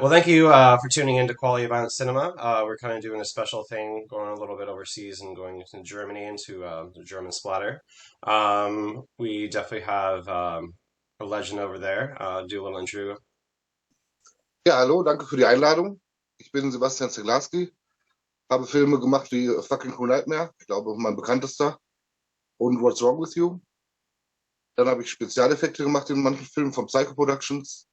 Well, thank you for tuning in to Quality Violent Cinema. We're kind of doing a special thing, going a little bit overseas and going to Germany into the German Splatter. We definitely have a legend over there. Do a little intro. Ja, hallo, danke für die Einladung. Ich bin Sebastian Zeglarski, habe Filme gemacht wie Fucking Cool Nightmare, ich glaube mein bekanntester, und What's Wrong with You. Dann habe ich Spezialeffekte gemacht in manchen Filmen von Psycho Productions,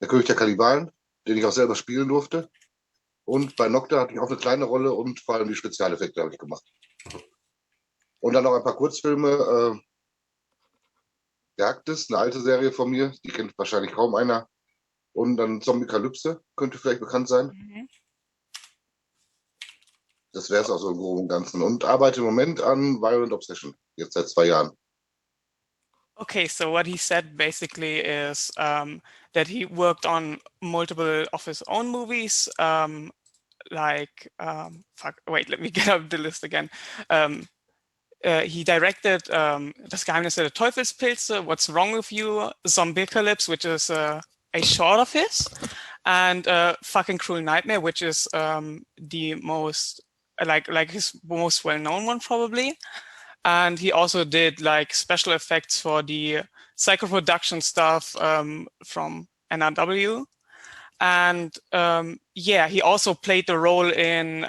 Der König der Kannibalen, den ich auch selber spielen durfte. Und bei Nocta hatte ich auch eine kleine Rolle und vor allem die Spezialeffekte habe ich gemacht. Und dann noch ein paar Kurzfilme, Jagdes, eine alte Serie von mir, die kennt wahrscheinlich kaum einer. Und dann Zombie-Kalypse, könnte vielleicht bekannt sein. Mhm. Das wäre es auch so im Groben und Ganzen. Und arbeite im Moment an Violent Obsession, jetzt seit 2 Jahren. Okay, so what he said basically is that he worked on multiple of his own movies, fuck, wait, let me get up the list again. He directed Das Geheimnis der Teufelspilze, What's Wrong with You, Zombiecalypse, which is a short of his, and Fucking Cruel Nightmare, which is the most, like his most well-known one probably. And he also did like special effects for the psycho production stuff from NRW. And yeah, he also played the role in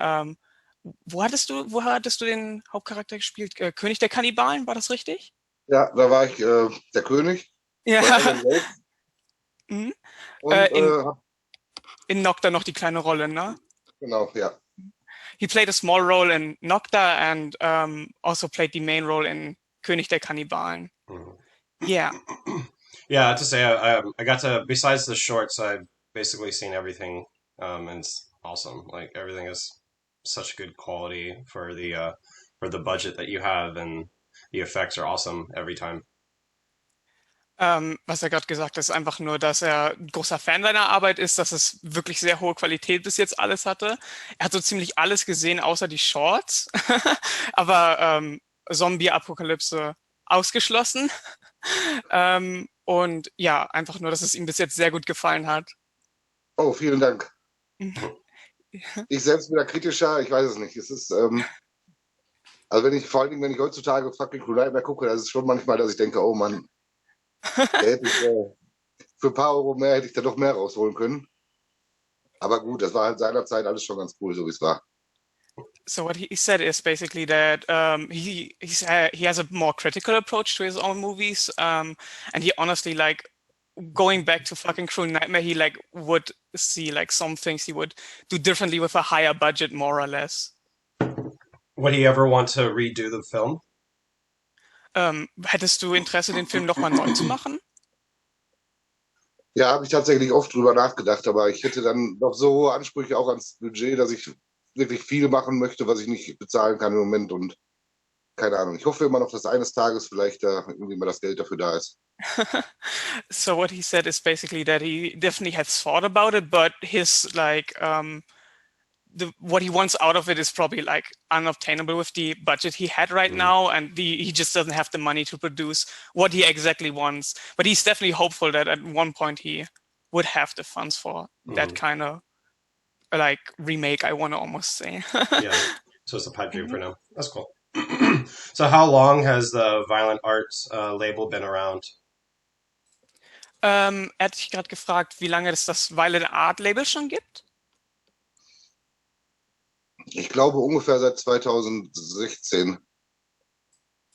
wo hattest du den Hauptcharakter gespielt? König der Kannibalen, war das richtig? Ja, da war ich der König Ja. bei Alan Wake Mhm. und In Nocta noch die kleine Rolle, ne? genau, ja. He played a small role in Nocta and also played the main role in König der Kannibalen. Mhm. Yeah. Yeah, I have to say, I got to, besides the shorts, I've basically seen everything, and it's awesome. Like everything is such good quality for the budget that you have, and the effects are awesome every time. Was er gerade gesagt hat, ist einfach nur, dass er ein großer Fan seiner Arbeit ist, dass es wirklich sehr hohe Qualität bis jetzt alles hatte. Er hat so ziemlich alles gesehen, außer die Shorts. Aber Zombie-Apokalypse ausgeschlossen. Und ja, einfach nur, dass es ihm bis jetzt sehr gut gefallen hat. Oh, vielen Dank. Mhm. Ich selbst bin da kritischer, ich weiß es nicht. Es ist, also vor allen Dingen, wenn ich heutzutage Fucking Cool Nightmare gucke, das ist schon manchmal, dass ich denke, oh Mann, da hätte ich, für ein paar Euro mehr hätte ich da doch mehr rausholen können. Aber gut, das war halt seinerzeit alles schon ganz cool, so wie es war. So what he said is basically that he has a more critical approach to his own movies, and he honestly like going back to Fucking Cruel Nightmare. He like would see like some things he would do differently with a higher budget, more or less. Would he ever want to redo the film? Hättest du Interesse, den Film nochmal neu zu machen? Ja, habe ich tatsächlich oft drüber nachgedacht, aber ich hätte dann noch so hohe Ansprüche auch ans Budget, dass ich wirklich viel machen möchte, was ich nicht bezahlen kann im Moment und keine Ahnung. Ich hoffe immer noch, dass eines Tages vielleicht da irgendwie mal das Geld dafür da ist. So what he said is basically that he definitely has thought about it, but his like what he wants out of it is probably like unobtainable with the budget he had right now, and he just doesn't have the money to produce what he exactly wants. But he's definitely hopeful that at one point he would have the funds for that kind of like remake, I want to almost say. Yeah, so it's a pipe dream for now. That's cool. So how long has the Violent Arts label been around? Er hat sich gerade gefragt, wie lange es das Violent Art Label schon gibt. Ich glaube ungefähr seit 2016.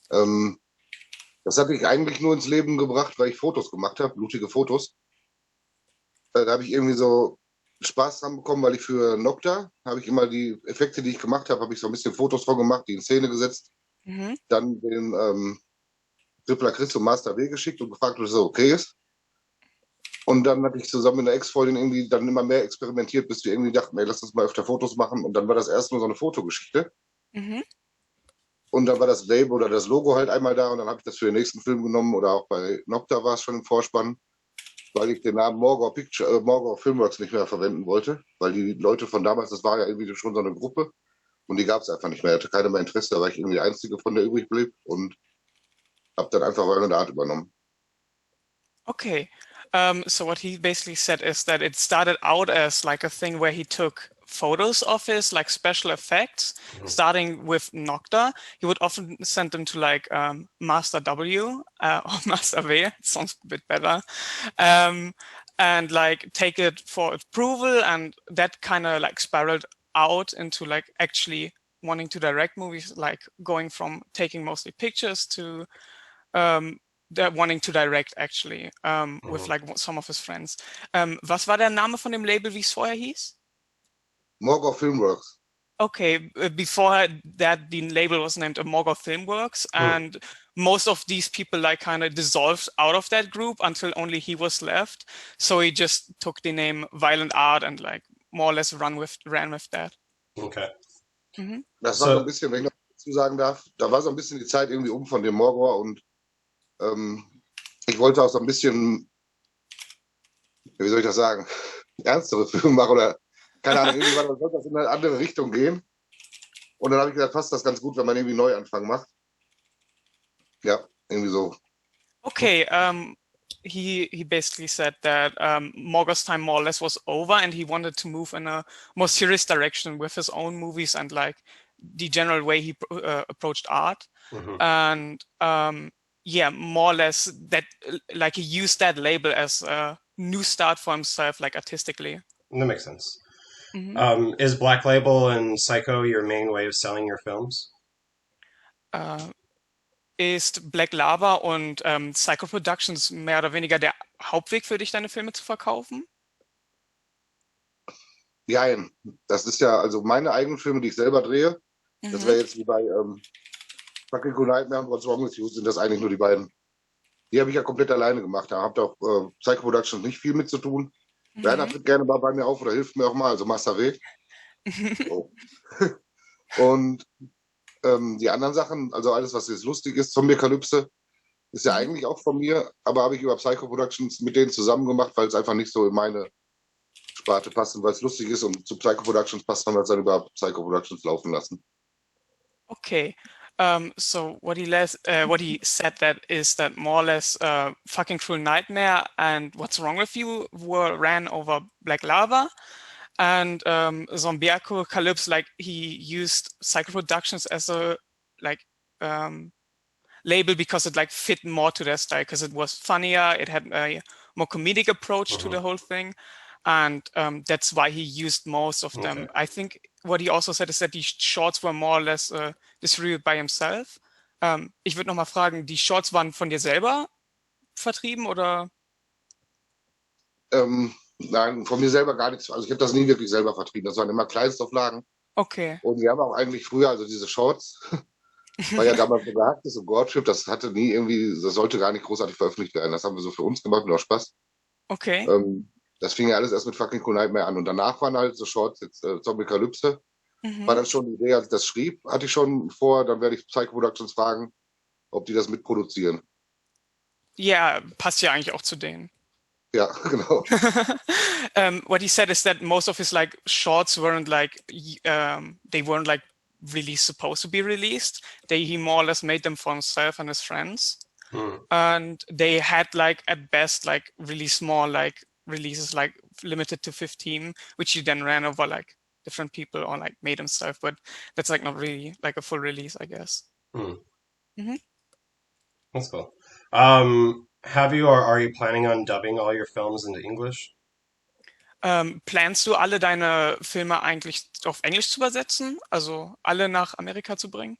Das hatte ich eigentlich nur ins Leben gebracht, weil ich Fotos gemacht habe, blutige Fotos. Da habe ich irgendwie so Spaß dran bekommen, weil ich für Nocta habe ich immer die Effekte, die ich gemacht habe, habe ich so ein bisschen Fotos von gemacht, die in Szene gesetzt. Dann den Tripler Chris und Master W geschickt und gefragt, ob das so okay ist. Und dann hatte ich zusammen mit einer Ex-Freundin irgendwie dann immer mehr experimentiert, bis wir irgendwie dachten, ey, lass uns mal öfter Fotos machen. Und dann war das erst nur so eine Fotogeschichte. Und dann war das Label oder das Logo halt einmal da und dann habe ich das für den nächsten Film genommen oder auch bei Nocta war es schon im Vorspann, weil ich den Namen Morgau Filmworks nicht mehr verwenden wollte, weil die Leute von damals, das war ja irgendwie schon so eine Gruppe und die gab es einfach nicht mehr. Hatte keiner mehr Interesse, da war ich irgendwie der Einzige von der übrig blieb und habe dann einfach Violent Art übernommen. Okay. So what he basically said is that it started out as like a thing where he took photos of his like special effects, starting with Nocta. He would often send them to like Master W or Master V. It sounds a bit better. And like take it for approval, and that kind of like spiraled out into like actually wanting to direct movies, like going from taking mostly pictures to wanting to direct actually with like some of his friends. Was war der Name von dem Label, wie es vorher hieß? Morgau Filmworks. Okay, before that, the label was named Morgau Filmworks, and most of these people like kind of dissolved out of that group until only he was left. So he just took the name Violent Art and like more or less ran with that. Okay. Das war so ein bisschen, wenn ich noch dazu sagen darf, da war so ein bisschen die Zeit irgendwie von dem Morgau und ich wollte auch so ein bisschen, wie soll ich das sagen, ernstere Filme machen oder keine Ahnung, irgendwann sollte das in eine andere Richtung gehen. Und dann habe ich gesagt, passt das ganz gut, wenn man irgendwie Neuanfang macht. Ja, irgendwie so. Okay, he basically said that Morgau's time more or less was over, and he wanted to move in a more serious direction with his own movies and like the general way he approached art. And yeah, more or less that like he used that label as a new start for himself, like artistically. That makes sense. Is Black Label and Psycho your main way of selling your films? Ist Black Lava und Psycho Productions mehr oder weniger der Hauptweg für dich, deine Filme zu verkaufen? Nein, das ist ja, also meine eigenen Filme, die ich selber drehe, das wäre jetzt wie bei Fucking Cool Nightmare und What's Wrong With You, sind das eigentlich nur die beiden. Die habe ich ja komplett alleine gemacht. Da habt ihr auch Psycho Productions nicht viel mit zu tun. Werner tritt gerne mal bei mir auf oder hilft mir auch mal, also Master W. So. Und die anderen Sachen, also alles, was jetzt lustig ist, Zombie-Kalypse, ist ja eigentlich auch von mir, aber habe ich über Psycho Productions mit denen zusammen gemacht, weil es einfach nicht so in meine Sparte passt und weil es lustig ist und zu Psycho Productions passt, haben wir es dann über Psycho Productions laufen lassen. Okay. So what he said that is that more or less Fucking Cruel Nightmare and What's Wrong With You were ran over Black Lava, and Zombie-Apocalypse, like he used Psycho Productions as a like label because it like fit more to their style, because it was funnier, it had a more comedic approach to the whole thing, and that's why he used most of them. I think what he also said is that die Shorts were more or less distributed by himself. Ich würde nochmal fragen, die Shorts waren von dir selber vertrieben oder? Nein, von mir selber gar nichts. Also ich habe das nie wirklich selber vertrieben. Das waren immer Kleinstauflagen. Okay. Und wir haben auch eigentlich früher, also diese Shorts, war ja damals so gehacktes und Gordship, das hatte nie irgendwie, das sollte gar nicht großartig veröffentlicht werden. Das haben wir so für uns gemacht, mit auch Spaß. Okay. Das fing ja alles erst mit Fucking Cool Nightmare an. Und danach waren halt so Shorts, jetzt Zombie-Kalypse. War dann schon die Idee, als ich das schrieb, hatte ich schon vor, dann werde ich Psycho Productions fragen, ob die das mitproduzieren. Ja, passt ja eigentlich auch zu denen. Ja, genau. What he said is that most of his like shorts weren't like they weren't like really supposed to be released. He more or less made them for himself and his friends, and they had like at best like really small like releases, like limited to 15, which he then ran over like different people or like made himself, but that's like not really like a full release, I guess. That's cool. Have you or are you planning on dubbing all your films into English? Planst du alle deine Filme eigentlich auf Englisch zu übersetzen? Also alle nach Amerika zu bringen?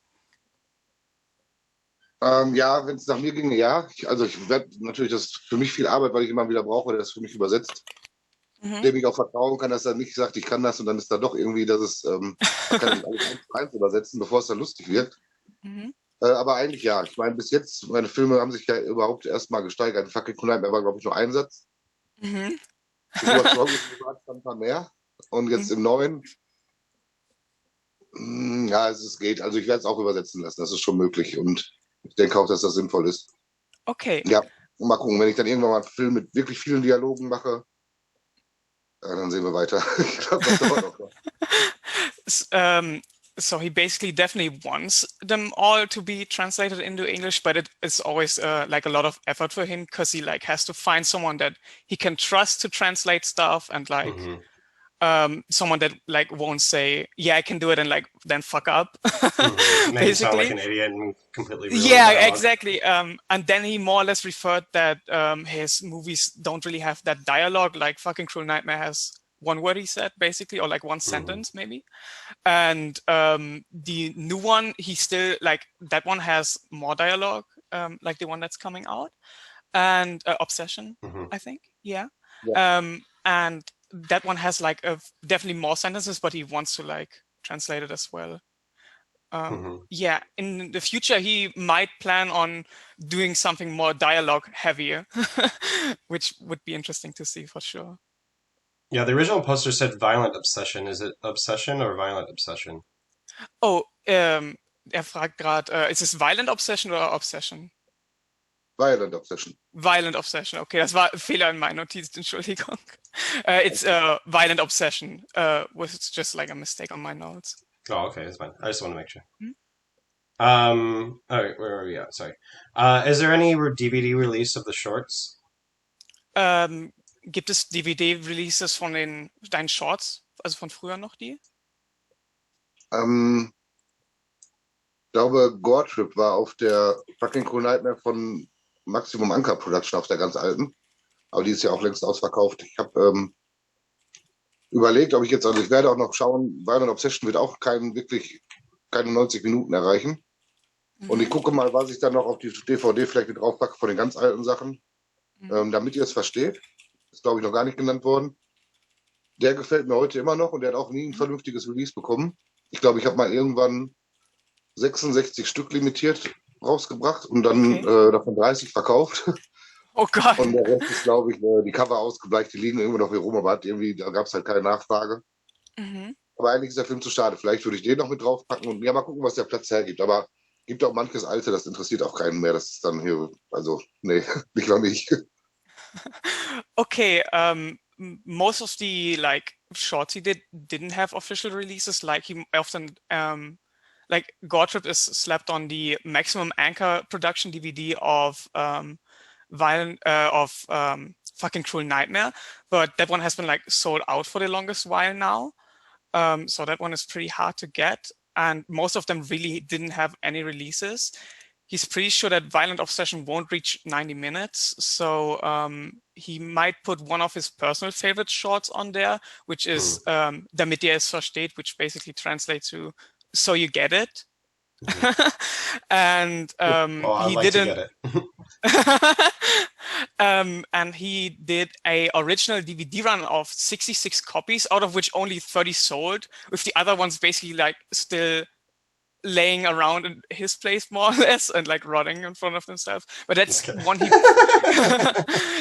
Ja, wenn es nach mir ginge, ja. Also ich werde natürlich, das ist für mich viel Arbeit, weil ich immer wieder brauche, der das für mich übersetzt. Dem ich auch vertrauen kann, dass er nicht sagt, ich kann das und dann ist da doch irgendwie, dass es, kann ich alles eins übersetzen, bevor es dann lustig wird. Aber eigentlich ja. Ich meine, bis jetzt, meine Filme haben sich ja überhaupt erstmal gesteigert. Fucking Cool Nightmare war, glaube ich, nur ein Satz. Ich war ein paar mehr. Und jetzt im neuen, ja, es geht. Also ich werde es auch übersetzen lassen, das ist schon möglich. Und ich denke auch, dass das sinnvoll ist. Okay. Ja, mal gucken, wenn ich dann irgendwann mal einen Film mit wirklich vielen Dialogen mache, dann sehen wir weiter. Ich glaube, das dauert noch. So he basically definitely wants them all to be translated into English, but it's always like a lot of effort for him because he like has to find someone that he can trust to translate stuff and like someone that like won't say, yeah, I can do it and like then fuck up, Make him sound like basically. an idiot and completely ruin the Yeah, dialogue. exactly. And then he more or less referred that his movies don't really have that dialogue. Like fucking Cruel Nightmare has one word he said basically, or like one sentence maybe. And the new one, he still like that one has more dialogue, like the one that's coming out, and Obsession, I think. Yeah. Ja. And that one has like definitely more sentences, but he wants to like translate it as well. Yeah, in the future, he might plan on doing something more dialogue heavier, which would be interesting to see for sure. Yeah, the original poster said violent obsession. Is it obsession or violent obsession? Oh, er fragt gerade, ist es Violent Obsession oder Obsession? Violent Obsession. Violent Obsession, okay, das war ein Fehler in meinen Notizen, Entschuldigung. It's Violent Obsession, was just like a mistake on my notes. Oh, okay, that's fine. I just want to make sure. Hmm? All right, where are we at? Sorry. Is there any DVD release of the shorts? Gibt es DVD-Releases von deinen Shorts, also von früher noch die? Ich glaube, Gore Trip war auf der fucking Cool Nightmare von Maximum Anker Production auf der ganz alten. Aber die ist ja auch längst ausverkauft. Ich habe überlegt, ob ich jetzt, also ich werde auch noch schauen, Violent Obsession wird auch keine 90 Minuten erreichen. Und ich gucke mal, was ich dann noch auf die DVD vielleicht mit draufpacke von den ganz alten Sachen, damit ihr es versteht. Ist, glaube ich, noch gar nicht genannt worden. Der gefällt mir heute immer noch und der hat auch nie ein vernünftiges Release bekommen. Ich glaube, ich habe mal irgendwann 66 Stück limitiert rausgebracht und dann davon 30 verkauft. Oh Gott. Und der Rest ist, glaube ich, die Cover ausgebleicht, die liegen irgendwo noch hier rum, aber irgendwie, da gab es halt keine Nachfrage. Aber eigentlich ist der Film zu schade. Vielleicht würde ich den noch mit draufpacken und ja, mal gucken, was der Platz hergibt. Aber gibt auch manches Alte, das interessiert auch keinen mehr. Das ist dann hier, also, nee, lieber nicht. Okay, most of the like shorts he didn't have official releases. Like he often like Gore Trip is slapped on the Maximum Anchor production DVD of fucking Cruel Nightmare, but that one has been like sold out for the longest while now. So that one is pretty hard to get, and most of them really didn't have any releases. He's pretty sure that Violent Obsession won't reach 90 minutes, so he might put one of his personal favorite shorts on there, which is Damit ihr es versteht, which basically translates to "So you get it." And I'd like to get it. And he did a original DVD run of 66 copies, out of which only 30 sold, with the other ones basically like still laying around in his place more or less and like rotting in front of themselves. But that's one he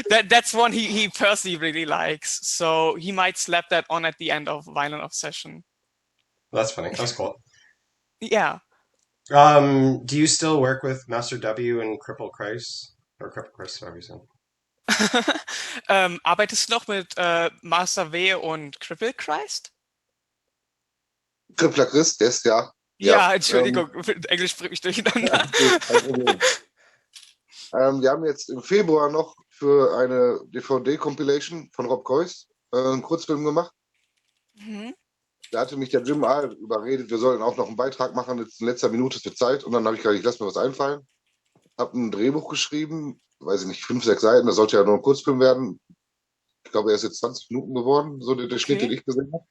that's one he personally really likes. So he might slap that on at the end of Violent Obsession. That's funny. That's cool. Yeah. Do you still work with Master W and Cripple Christ? Or Cripple Christ, however you say it. Arbeitest du noch mit Master W und Cripple Christ? Crippler Christ, yes, ja. Ja, Entschuldigung, Englisch bringt mich durcheinander. Wir haben jetzt im Februar noch für eine DVD-Compilation von Rob Coyce einen Kurzfilm gemacht. Da hatte mich der Jim Ahl überredet, wir sollten auch noch einen Beitrag machen, jetzt in letzter Minute für Zeit. Und dann habe ich gesagt, ich lasse mir was einfallen. Habe ein Drehbuch geschrieben, weiß ich nicht, 5, 6 Seiten, das sollte ja nur ein Kurzfilm werden. Ich glaube, er ist jetzt 20 Minuten geworden, so der Schnitt, den ich gesehen habe.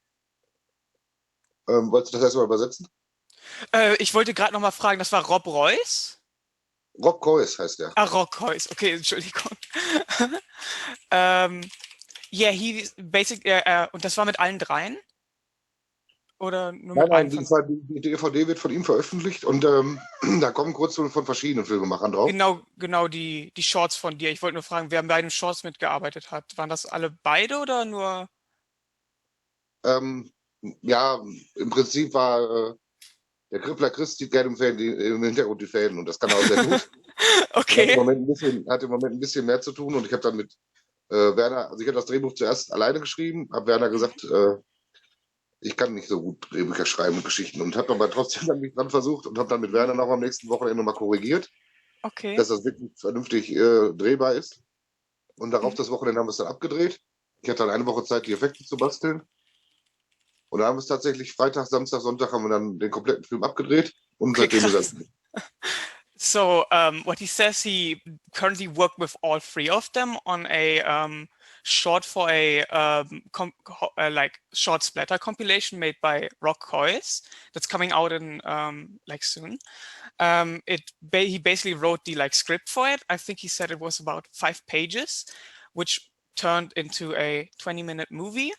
Wolltest du das erstmal übersetzen? Ich wollte gerade noch mal fragen, das war Rob Royce? Rob Coyce heißt der. Ah, Rob Coyce, okay, Entschuldigung. Yeah, he basically, und das war mit allen dreien? Oder nur mit einem? Die DVD wird von ihm veröffentlicht und da kommen Kurzfilme von verschiedenen Filmemachern drauf. Genau, die Shorts von dir. Ich wollte nur fragen, wer bei den Shorts mitgearbeitet hat. Waren das alle beide oder nur? Ja, im Prinzip war der Krippler Christ sieht gerne im Hintergrund die Fäden und das kann er auch sehr gut. Okay. Hat im Moment ein bisschen mehr zu tun und ich habe dann mit Werner, also ich habe das Drehbuch zuerst alleine geschrieben, habe Werner gesagt, Ich kann nicht so gut Drehbücher schreiben und Geschichten und habe aber trotzdem dann mich dran versucht und habe dann mit Werner noch am nächsten Wochenende nochmal korrigiert, Okay. dass das wirklich vernünftig drehbar ist. Und darauf Mhm. das Wochenende haben wir es dann abgedreht. Ich hatte dann eine Woche Zeit, die Effekte zu basteln. Und dann haben wir es tatsächlich Freitag, Samstag, Sonntag haben wir dann den kompletten Film abgedreht und Okay, seitdem ist er. krass. So, what he says, he currently worked with all three of them on a short for a like short splatter compilation made by Rock Coys that's coming out in like soon. He basically wrote the like script for it. I think he said it was about 5 pages, which turned into a 20-minute movie.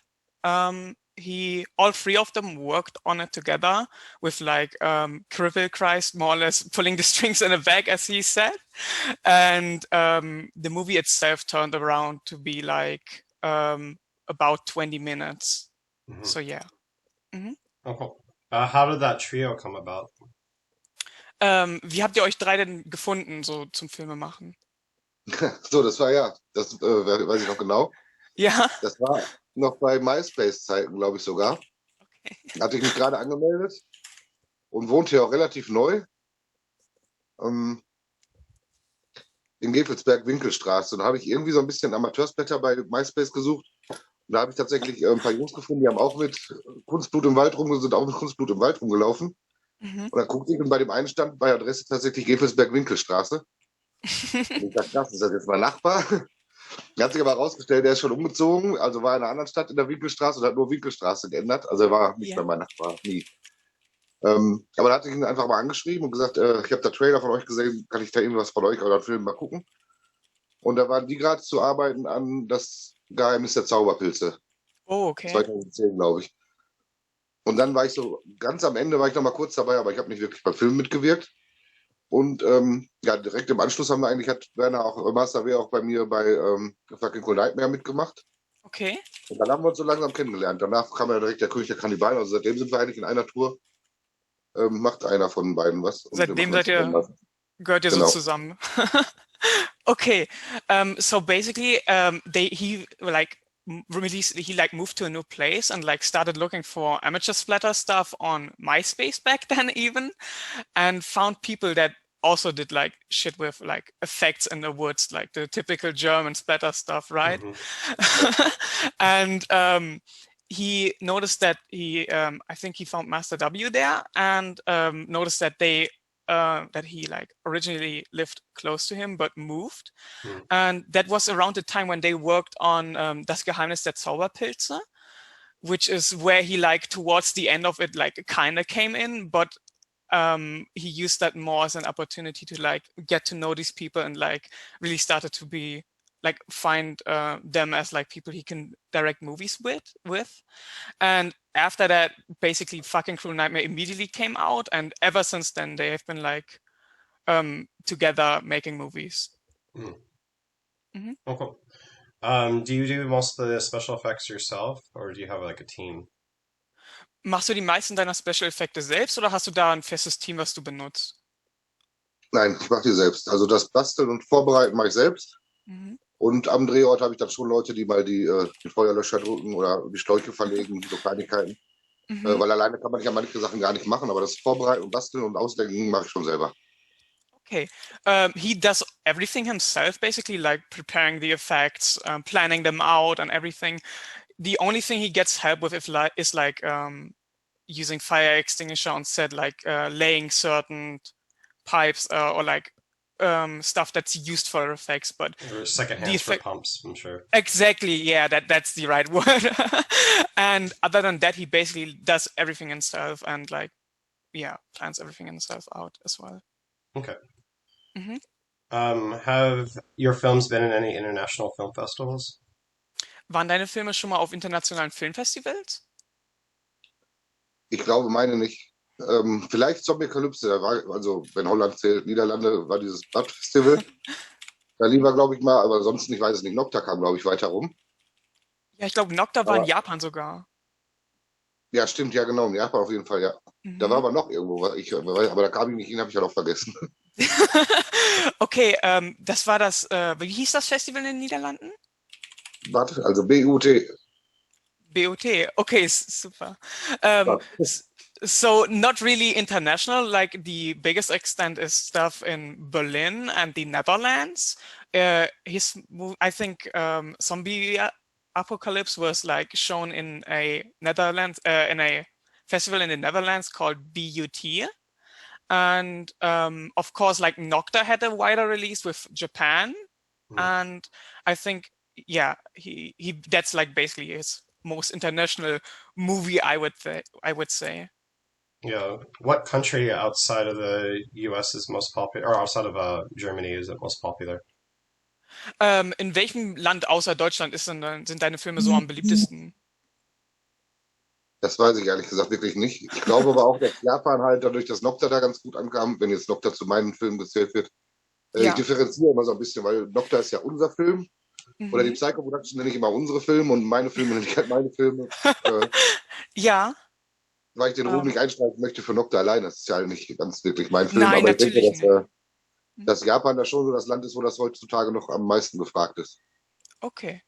All three of them worked on it together with like Cripple Christ more or less pulling the strings in the back, as he said. And the movie itself turned around to be like about 20 minutes. Mhm. So yeah. Mhm. Oh, cool. How did that trio come about? Wie habt ihr euch drei denn gefunden, so zum Filmemachen? So, das war ja, das weiß ich noch genau. Ja. Das war noch bei MySpace-Zeiten, glaube ich sogar. Okay. Da hatte ich mich gerade angemeldet und wohnte ja auch relativ neu in Gevelsberg-Winkelstraße. Und da habe ich irgendwie so ein bisschen Amateursblätter bei MySpace gesucht. Und da habe ich tatsächlich ein paar Jungs gefunden, die haben auch mit Kunstblut im Wald sind auch mit Kunstblut im Wald rumgelaufen. Mhm. Und dann guckte ich und bei dem einen stand bei Adresse tatsächlich Gevelsberg-Winkelstraße. Und ich dachte, das ist das jetzt mein Nachbar? Der hat sich aber herausgestellt, der ist schon umgezogen, also war in einer anderen Stadt in der Winkelstraße und hat nur Winkelstraße geändert. Also er war nicht Ja. mehr mein Nachbar, nie. Aber da hatte ich ihn einfach mal angeschrieben und gesagt, ich habe da Trailer von euch gesehen, kann ich da irgendwas von euch oder einen Film mal gucken? Und da waren die gerade zu arbeiten an das Geheimnis der Zauberpilze. Oh, okay. 2010, glaube ich. Und dann war ich so, ganz am Ende war ich noch mal kurz dabei, aber ich habe nicht wirklich beim Film mitgewirkt. Und ja, direkt im Anschluss haben wir eigentlich, hat Werner auch, Master W auch bei mir bei Fucking Cool Nightmare mitgemacht. Okay. Und dann haben wir uns so langsam kennengelernt. Danach kam ja direkt der König der Kannibalen. Also seitdem sind wir eigentlich in einer Tour. Macht einer von beiden was. Und wir Seitdem machen zusammen was. gehört ihr so Genau. zusammen. Okay. So basically, he moved to a new place and like started looking for amateur splatter stuff on MySpace back then even, and found people that also did like shit with like effects in the woods, like the typical German splatter stuff, right? And he noticed that I think he found Master W there, and noticed that that he like originally lived close to him but moved. And that was around the time when they worked on Das Geheimnis der Zauberpilze, which is where he like towards the end of it like kind of came in, but he used that more as an opportunity to like get to know these people and like really started to be like find them as like people he can direct movies with. And after that, basically Fucking Cruel Nightmare immediately came out, and ever since then they have been like together making movies. Oh, cool. Do you do most of the special effects yourself, or do you have like a team? Machst du die meisten deiner Special Effekte selbst oder hast du da ein festes Team, was du benutzt? Nein, ich mache die selbst. Also das Basteln und Vorbereiten mache ich selbst. Und am Drehort habe ich dann schon Leute, die mal die Feuerlöscher drücken oder die Schläuche verlegen, so Kleinigkeiten. Weil alleine kann man ja manche Sachen gar nicht machen, aber das Vorbereiten und Basteln und Ausdenken mache ich schon selber. Okay. He does everything himself, basically, like preparing the effects, planning them out and everything. The only thing he gets help with is like using fire extinguisher on set, like laying certain pipes or like stuff that's used for effects, but Or second hands for pumps, I'm sure. Exactly, yeah, that's the right word. And other than that, he basically does everything himself and like, yeah, plans everything himself out as well. Okay. Have your films been in any international film festivals? Waren deine Filme schon mal auf internationalen Filmfestivals? Ich glaube, meine nicht. Vielleicht Zombie-Kalypse, da war, also wenn Holland zählt, Niederlande, war dieses Bad-Festival. Da lieber, glaube ich mal, aber ansonsten, ich weiß es nicht. Nocta kam, glaube ich, weiter rum. Ja, ich glaube, Nocta war in Japan sogar. Ja, stimmt, ja, genau. In Japan auf jeden Fall, ja. Da war aber noch irgendwo, aber da kam ich nicht hin, habe ich ja noch vergessen. Okay, das war das, wie hieß das Festival in den Niederlanden? Warte, also BUT. BOT. Okay, super. So not really international, like the biggest extent is stuff in Berlin and the Netherlands. I think Zombie Apocalypse was like shown in a festival in the Netherlands called BUT. And of course, like Nocta had a wider release with Japan. And I think, yeah, he that's like basically his most international movie, I would say. Yeah. What country outside of the US is most popular, or outside of Germany is it most popular? In welchem Land außer Deutschland sind deine Filme so am beliebtesten? Das weiß ich ehrlich gesagt wirklich nicht. Ich glaube aber auch, dass Japan halt dadurch, dass Nocta da ganz gut ankam, wenn jetzt Nocta zu meinen Filmen gezählt wird. Ich Ja. differenziere immer so ein bisschen, weil Nocta ist ja unser Film. Oder die Psycho Production nenne ich immer unsere Filme und meine Filme nenne ich halt meine Filme. Ja. Weil ich den Ruhm nicht einstreichen möchte für Nocta allein. Das ist ja nicht ganz wirklich mein Film. Nein, aber ich denke, natürlich nicht. dass Japan da schon so das Land ist, wo das heutzutage noch am meisten gefragt ist. Okay.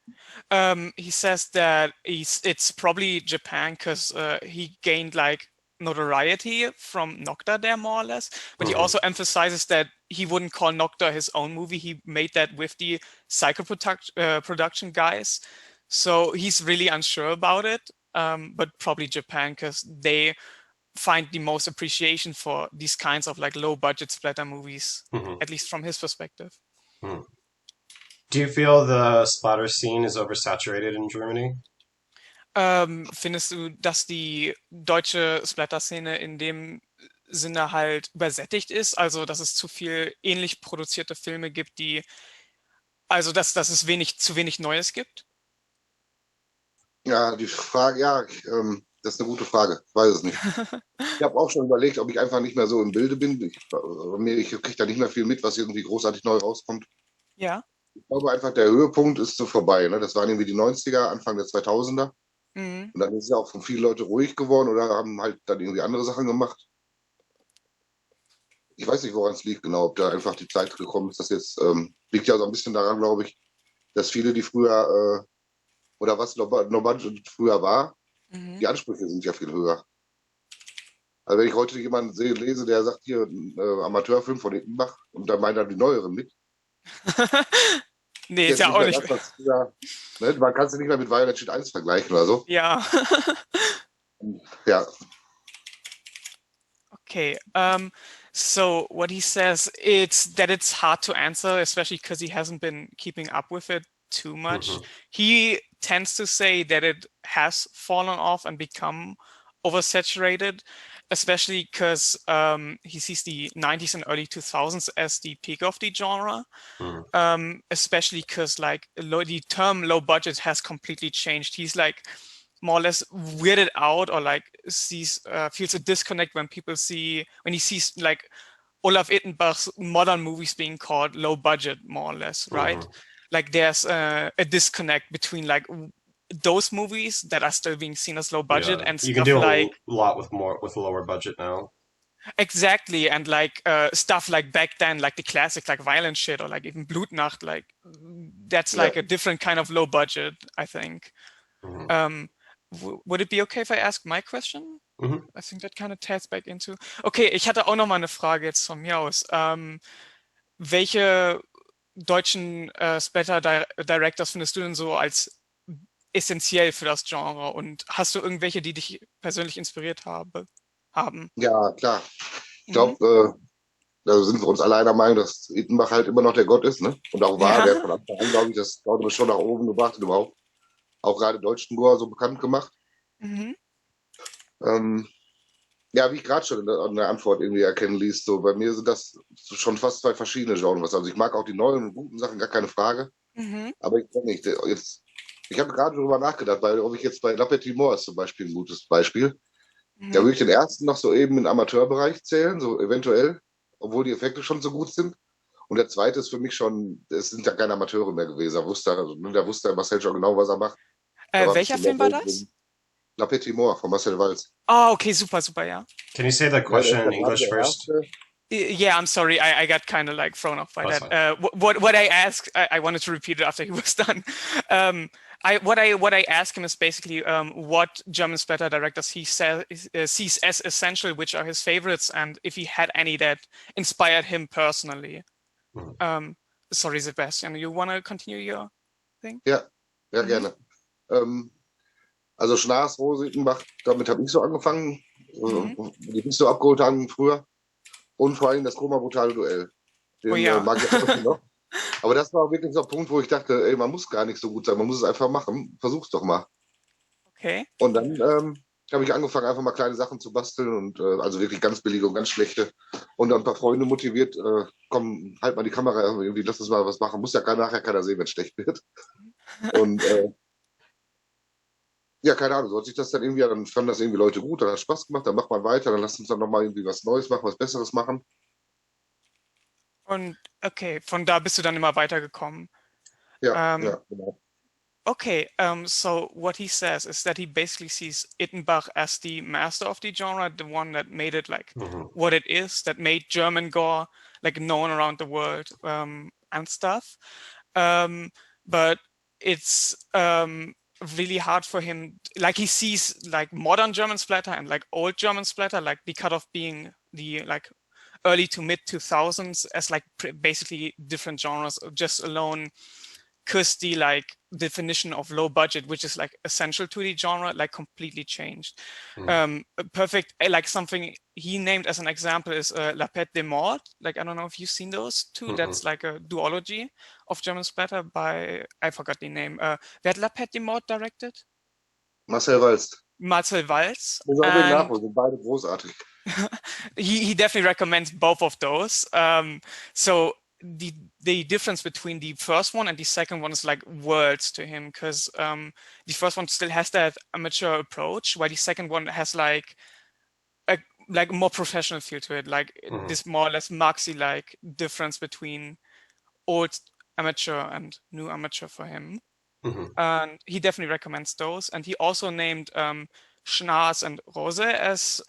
He says that it's probably Japan because he gained like notoriety from Nocta there more or less, but he also emphasizes that he wouldn't call Nocta his own movie. He made that with the Psycho production guys. So he's really unsure about it, but probably Japan because they find the most appreciation for these kinds of like low budget splatter movies, at least from his perspective. Do you feel the splatter scene is oversaturated in Germany? Findest du, dass die deutsche Splatter-Szene in dem Sinne halt übersättigt ist? Also, dass es zu viel ähnlich produzierte Filme gibt, dass es zu wenig Neues gibt? Ja, die Frage, das ist eine gute Frage. Ich weiß es nicht. Ich habe auch schon überlegt, ob ich einfach nicht mehr so im Bilde bin. Ich kriege da nicht mehr viel mit, was irgendwie großartig neu rauskommt. Ja. Ich glaube einfach, der Höhepunkt ist so vorbei. Ne? Das waren irgendwie die 90er, Anfang der 2000er. Und dann ist es ja auch von vielen Leuten ruhig geworden oder haben halt dann irgendwie andere Sachen gemacht. Ich weiß nicht, woran es liegt genau, ob da einfach die Zeit gekommen ist. Das jetzt liegt ja so ein bisschen daran, glaube ich, dass viele, die früher oder was No Budget früher war, die Ansprüche sind ja viel höher. Also wenn ich heute jemanden lese, der sagt hier Amateurfilm von Linktr.ee und da meint er die neueren mit. Nee, ist ja auch nicht. Ne, man kann es nicht mehr mit Violent Shit 1 vergleichen oder so. Ja. Ja. Okay. So what he says it's hard to answer, especially because he hasn't been keeping up with it too much. He tends to say that it has fallen off and become oversaturated, especially because he sees the 90s and early 2000s as the peak of the genre, especially because like the term low budget has completely changed. He's like more or less weirded out or like feels a disconnect when he sees like Olaf Ittenbach's modern movies being called low budget, more or less, right? Like there's a disconnect between like those movies that are still being seen as low budget and you stuff can do like a lot with lower budget now. Exactly, and like stuff like back then, like the classic, like Violent Shit or like even Blutnacht, like that's like a different kind of low budget, I think. Would it be okay if I ask my question? I think that kind of ties back into. Okay, ich hatte auch noch mal eine Frage jetzt von mir aus. Welche deutschen Splatter-Directors findest du denn so als essentiell für das Genre? Und hast du irgendwelche, die dich persönlich inspiriert haben? Ja, klar. Ich glaube, da sind wir uns alle einer Meinung, dass Ittenbach halt immer noch der Gott ist, ne? Und auch war, der von Anfang an, glaube ich, das Auto schon nach oben gebracht und überhaupt auch gerade deutschen Goa so bekannt gemacht. Ja, wie ich gerade schon in der Antwort irgendwie erkennen ließ, so bei mir sind das schon fast zwei verschiedene Genres. Also ich mag auch die neuen und guten Sachen, gar keine Frage. Aber ich weiß nicht, ich habe gerade darüber nachgedacht, weil ob ich jetzt bei La Petite Mort ist zum Beispiel ein gutes Beispiel. Da würde ich den ersten noch so eben in den Amateurbereich zählen, so eventuell, obwohl die Effekte schon so gut sind. Und der zweite ist für mich schon, es sind ja keine Amateure mehr gewesen. Der wusste Marcel schon genau, was er macht. Welcher Film war das? La Petite Mort von Marcel Walz. Oh, okay, super, yeah. Can you say the question in English first? Yeah, I'm sorry. I got kind of like thrown off by that. What I asked, I wanted to repeat it after he was done. what I ask him is basically what German splatter directors he sees as essential, which are his favorites, and if he had any that inspired him personally. Sorry, Sebastian, you want to continue your thing? Ja, ja, gerne. Also Schnaas, Rose, Ittenbach, damit habe ich so angefangen, die mich so abgeholt haben früher. Und vor allem das Chroma-brutale Duell. Oh Den ja. mag ich auch noch. Aber das war wirklich so ein Punkt, wo ich dachte, ey, man muss gar nicht so gut sein, man muss es einfach machen. Versuch's doch mal. Okay. Und dann habe ich angefangen, einfach mal kleine Sachen zu basteln und also wirklich ganz billige und ganz schlechte. Und dann ein paar Freunde motiviert, komm, halt mal die Kamera, irgendwie, lass uns mal was machen. Muss ja nachher keiner sehen, wenn es schlecht wird. Und ja, keine Ahnung, so hat sich das dann irgendwie, dann fanden das irgendwie Leute gut, dann hat Spaß gemacht, dann macht man weiter, dann lasst uns dann nochmal irgendwie was Neues machen, was Besseres machen. Und okay, von da bist du dann immer weitergekommen. Ja, ja, genau. Okay, so what he says is that he basically sees Ittenbach as the master of the genre, the one that made it like what it is, that made German gore like known around the world and stuff. But it's really hard for him. Like he sees like modern German splatter and like old German splatter, like the cutoff being the like early to mid 2000s as like basically different genres just alone. Because the like definition of low budget, which is like essential to the genre, like completely changed. Perfect, like something he named as an example is La Pète des Morts. Like, I don't know if you've seen those two. That's like a duology of German splatter by, I forgot the name. Wer hat La Pète des Morts directed? Marcel Walz. Marcel Walz. Muss unbedingt nachholen, sind beide großartig. he definitely recommends both of those. So the difference between the first one and the second one is like worlds to him, because the first one still has that amateur approach, while the second one has like a more professional feel to it, like this more or less Marxy like difference between old amateur and new amateur for him. And he definitely recommends those. And he also named Schnaas and Rose as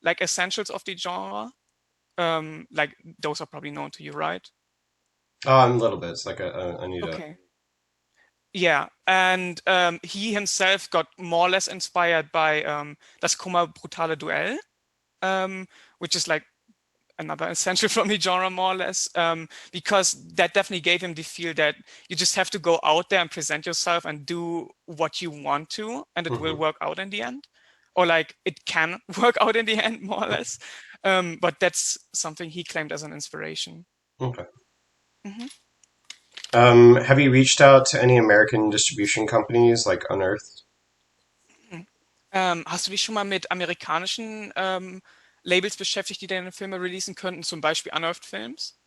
like essentials of the genre. Like those are probably known to you, right? A little bit. It's like I need Okay. Yeah, and he himself got more or less inspired by das Chroma-brutale Duell, which is like another essential from the genre, more or less, because that definitely gave him the feel that you just have to go out there and present yourself and do what you want to, and it will work out in the end. Or like it can work out in the end, more or less. But that's something he claimed as an inspiration. Okay. Have you reached out to any American distribution companies like Unearthed? Hast du dich schon mal mit amerikanischen Labels beschäftigt, die deine Filme releasen könnten, zum Beispiel Unearthed Films?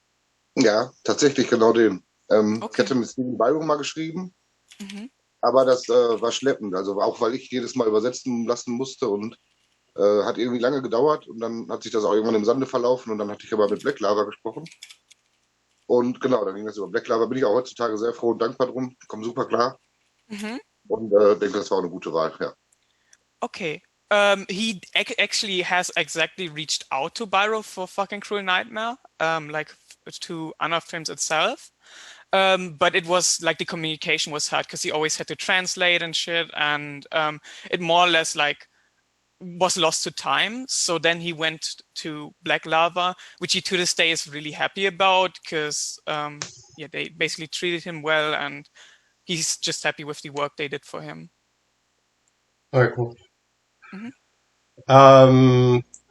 Ja, tatsächlich genau den. Okay. Ich hatte mit Steven Byron mal geschrieben, aber das war schleppend, also auch weil ich jedes Mal übersetzen lassen musste und hat irgendwie lange gedauert und dann hat sich das auch irgendwann im Sande verlaufen und dann hatte ich aber mit Black Lava gesprochen. Und genau, dann ging das über Black Lava. Bin ich auch heutzutage sehr froh und dankbar drum. Komme super klar. Und denke, das war auch eine gute Wahl, ja. Okay. He actually has exactly reached out to Byro for Fucking Cruel Nightmare, like to Unearthed Films itself. But it was like the communication was hard because he always had to translate and shit, and it more or less like was lost to time. So then he went to Black Lava, which he to this day is really happy about because yeah, they basically treated him well and he's just happy with the work they did for him. All right, cool.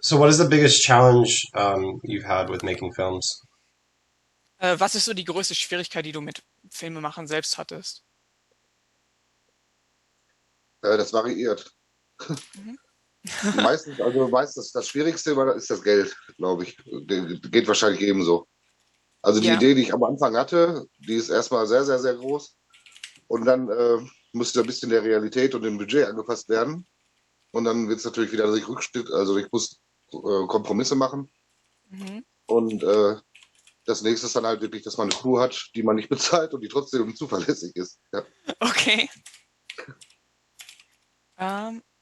So what is the biggest challenge you've had with making films? Was ist so die größte Schwierigkeit, die du mit Filmemachen selbst hattest? Das variiert. Meistens das Schwierigste ist das Geld, glaube ich. Geht wahrscheinlich ebenso. Also die Idee, die ich am Anfang hatte, die ist erstmal sehr, sehr, sehr groß. Und dann musste ein bisschen der Realität und dem Budget angepasst werden. Und dann wird es natürlich wieder Rückschritt, also ich muss Kompromisse machen. Und das nächste ist dann halt wirklich, dass man eine Crew hat, die man nicht bezahlt und die trotzdem zuverlässig ist. Ja. Okay.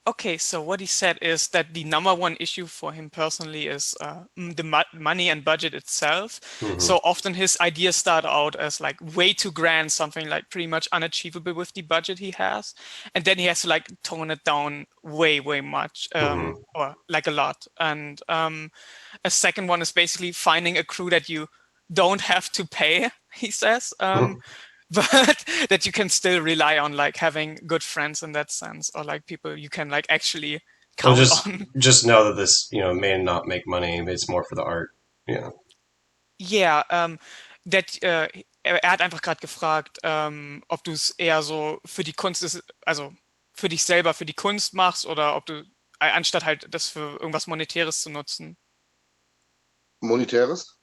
Okay, so what he said is that the number one issue for him personally is the money and budget itself. Hmm. So often his ideas start out as like way too grand, something like pretty much unachievable with the budget he has, and then he has to like tone it down way, way much, Hmm. or like a lot. And a second one is basically finding a crew that you don't have to pay, he says. But that you can still rely on, like having good friends in that sense, or like people you can like actually Well, count on. just know that this, may not make money. It's more for the art. Yeah. Yeah, er hat einfach gerade gefragt, ob du es eher so für die Kunst ist, also für dich selber, für die Kunst machst oder ob du, anstatt halt das für irgendwas Monetäres zu nutzen. Monetäres?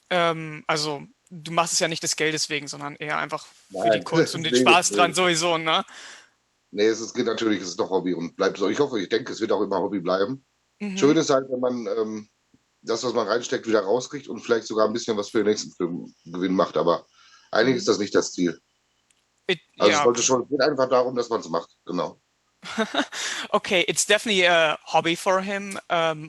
Also du machst es ja nicht des Geldes wegen, sondern eher einfach für die Nein, Kunst und den nee, Spaß dran nee. sowieso, ne? Nee, geht natürlich, es ist doch Hobby und bleibt so. Ich denke, es wird auch immer Hobby bleiben. Mhm. Schön ist halt, wenn man das, was man reinsteckt, wieder rauskriegt und vielleicht sogar ein bisschen was für den nächsten Filmgewinn macht. Aber eigentlich ist Mhm. das nicht das Ziel. Also Ja, es geht einfach darum, dass man es macht. Genau. okay, it's definitely a hobby for him,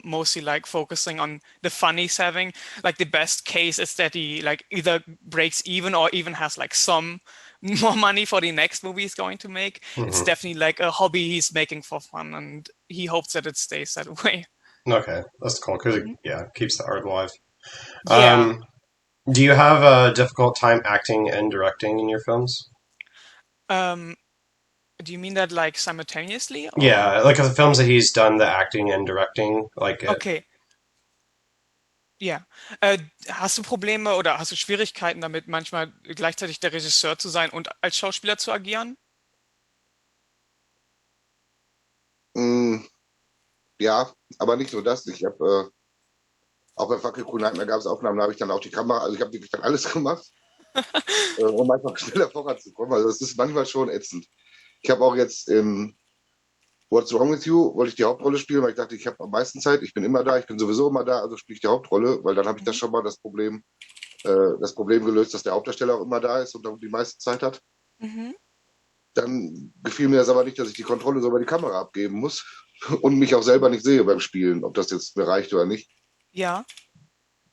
mostly like focusing on the fun he's having. Like the best case is that he like either breaks even or even has like some more money for the next movie he's going to make. It's Hmm. definitely like a hobby he's making for fun, and he hopes that it stays that way. Okay, that's cool because Mhm. yeah, it keeps the art alive. Yeah. Do you have a difficult time acting and directing in your films? Um, do you mean that like simultaneously or? Yeah, like the films that he's done, the acting and directing, like it. Okay. Ja. Hast du Probleme oder hast du Schwierigkeiten damit, manchmal gleichzeitig der Regisseur zu sein und als Schauspieler zu agieren? Mm, ja, aber nicht nur das. Ich habe auch bei Fucking Cool Nightmare gab es Aufnahmen, da habe ich dann auch die Kamera, also ich habe wirklich dann alles gemacht, um einfach schneller voranzukommen. Also es ist manchmal schon ätzend. Ich habe auch jetzt in What's Wrong with You, wollte ich die Hauptrolle spielen, weil ich dachte, ich habe am meisten Zeit, ich bin immer da, ich bin sowieso immer da, also spiele ich die Hauptrolle, weil dann habe ich das Mhm. schon mal das Problem gelöst, dass der Hauptdarsteller auch immer da ist und dann die meiste Zeit hat. Mhm. Dann gefiel mir das aber nicht, dass ich die Kontrolle so über die Kamera abgeben muss und mich auch selber nicht sehe beim Spielen, ob das jetzt mir reicht oder nicht. Ja,